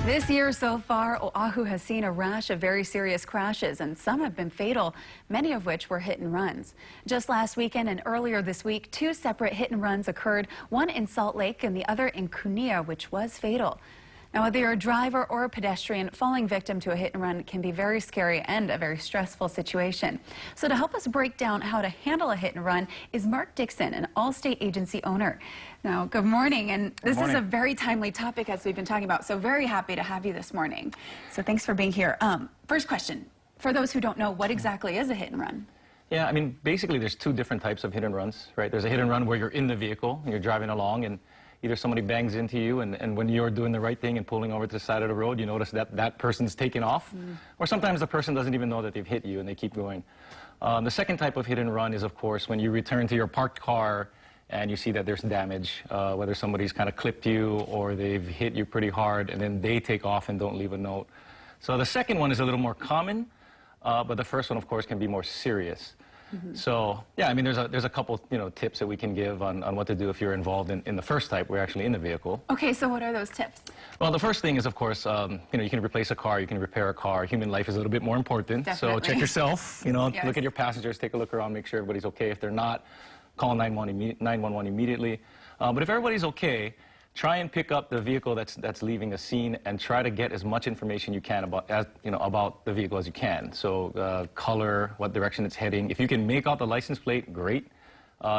This year so far, Oahu has seen a rash of very serious crashes, and some have been fatal, many of which were hit and runs. Just last weekend and earlier this week, two separate hit and runs occurred, one in Salt Lake and the other in Kunia, which was fatal. Now, whether you're a driver or a pedestrian, falling victim to a hit and run can be very scary and a very stressful situation. So to help us break down how to handle a hit and run is Mark Dixon, an Allstate agency owner. Now, good morning, and this is a very timely topic as we've been talking about, so very happy to have you this morning. So thanks for being here. First question, for those who don't know, what exactly is a hit and run? Yeah, I mean, basically there's two different types of hit and runs, right? There's a hit and run where you're in the vehicle and you're driving along and either somebody bangs into you and when you're doing the right thing and pulling over to the side of the road, you notice that that person's taken off. Or sometimes the person doesn't even know that they've hit you and they keep going. The second type of hit and run is, of course, when you return to your parked car and you see that there's damage, whether somebody's kind of clipped you or they've hit you pretty hard and then they take off and don't leave a note. So the second one is a little more common, but the first one, of course, can be more serious. So, yeah, I mean, there's a couple, tips that we can give on what to do if you're involved in the first type. We're actually in the vehicle. Okay, so what are those tips? Well, the first thing is, of course, you can replace a car, you can repair a car. Human life is a little bit more important. Definitely. So check yourself, Yes. Look at your passengers, take a look around, make sure everybody's okay. If they're not, call 911 immediately. But if everybody's okay, try and pick up the vehicle that's leaving the scene and try to get as much information you can about the vehicle as you can. So color, what direction it's heading. If you can make out the license plate, great.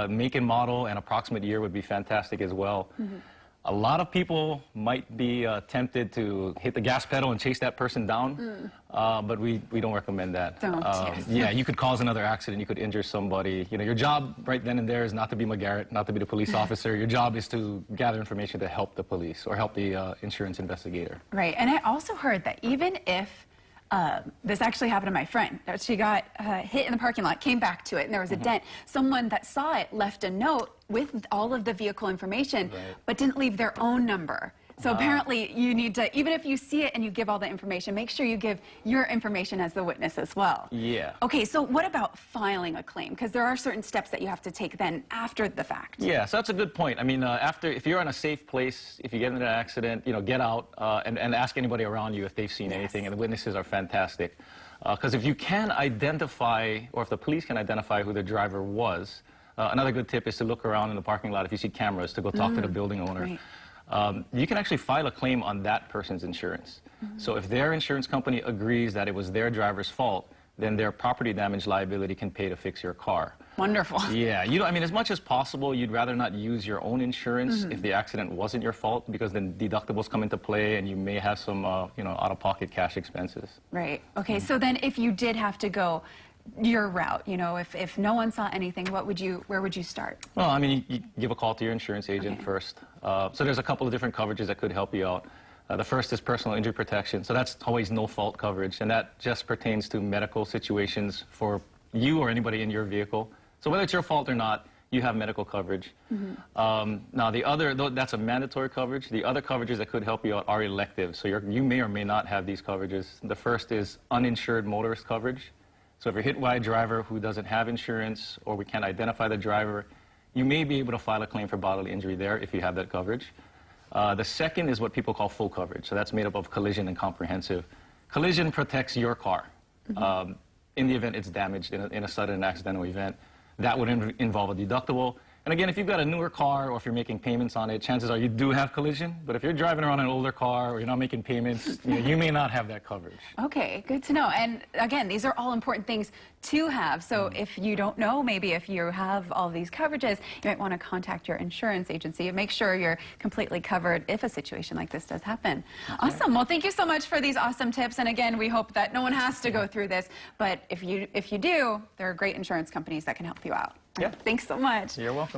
Make and model and approximate year would be fantastic as well. A lot of people might be tempted to hit the gas pedal and chase that person down, but we don't recommend that. Yes. Yeah, you could cause another accident, you could injure somebody. Your job right then and there is not to be McGarrett, not to be the police officer. Your job is to gather information to help the police or help the insurance investigator. Right, and I also heard that even if this actually happened to my friend. She got hit in the parking lot, came back to it, and there was a dent. Someone that saw it left a note with all of the vehicle information, but didn't leave their own number. So apparently you need to, even if you see it and you give all the information, make sure you give your information as the witness as well. Yeah. Okay, so what about filing a claim? Because there are certain steps that you have to take then after the fact. Yeah, so that's a good point. I mean, if you're in a safe place, if you get into an accident, get out and ask anybody around you if they've seen anything, and the witnesses are fantastic. Because if you can identify, or if the police can identify who the driver was, another good tip is to look around in the parking lot if you see cameras, to go talk to the building owner. Right. You can actually file a claim on that person's insurance. So if their insurance company agrees that it was their driver's fault, then their property damage liability can pay to fix your car. Wonderful. Yeah, I mean, as much as possible, you'd rather not use your own insurance if the accident wasn't your fault, because then deductibles come into play and you may have some, out-of-pocket cash expenses. Right. Okay, so then if you did have to go your route, if no one saw anything, where would you start? Well, I mean, you give a call to your insurance agent first. So there's a couple of different coverages that could help you out. The first is personal injury protection. So that's always no-fault coverage, and that just pertains to medical situations for you or anybody in your vehicle. So whether it's your fault or not, you have medical coverage. Now, that's a mandatory coverage. The other coverages that could help you out are elective. So you may or may not have these coverages. The first is uninsured motorist coverage. So if you're hit by a driver who doesn't have insurance or we can't identify the driver, you may be able to file a claim for bodily injury there if you have that coverage. The second is what people call full coverage. So that's made up of collision and comprehensive. Collision protects your car. In the event it's damaged in a sudden and accidental event. That would involve a deductible. And again, if you've got a newer car or if you're making payments on it, chances are you do have collision. But if you're driving around an older car or you're not making payments, you may not have that coverage. Okay, good to know. And again, these are all important things to have. So if you don't know, maybe if you have all these coverages, you might want to contact your insurance agency and make sure you're completely covered if a situation like this does happen. Awesome. Well, thank you so much for these awesome tips. And again, we hope that no one has to go through this. But if you do, there are great insurance companies that can help you out. Yeah. Thanks so much. You're welcome.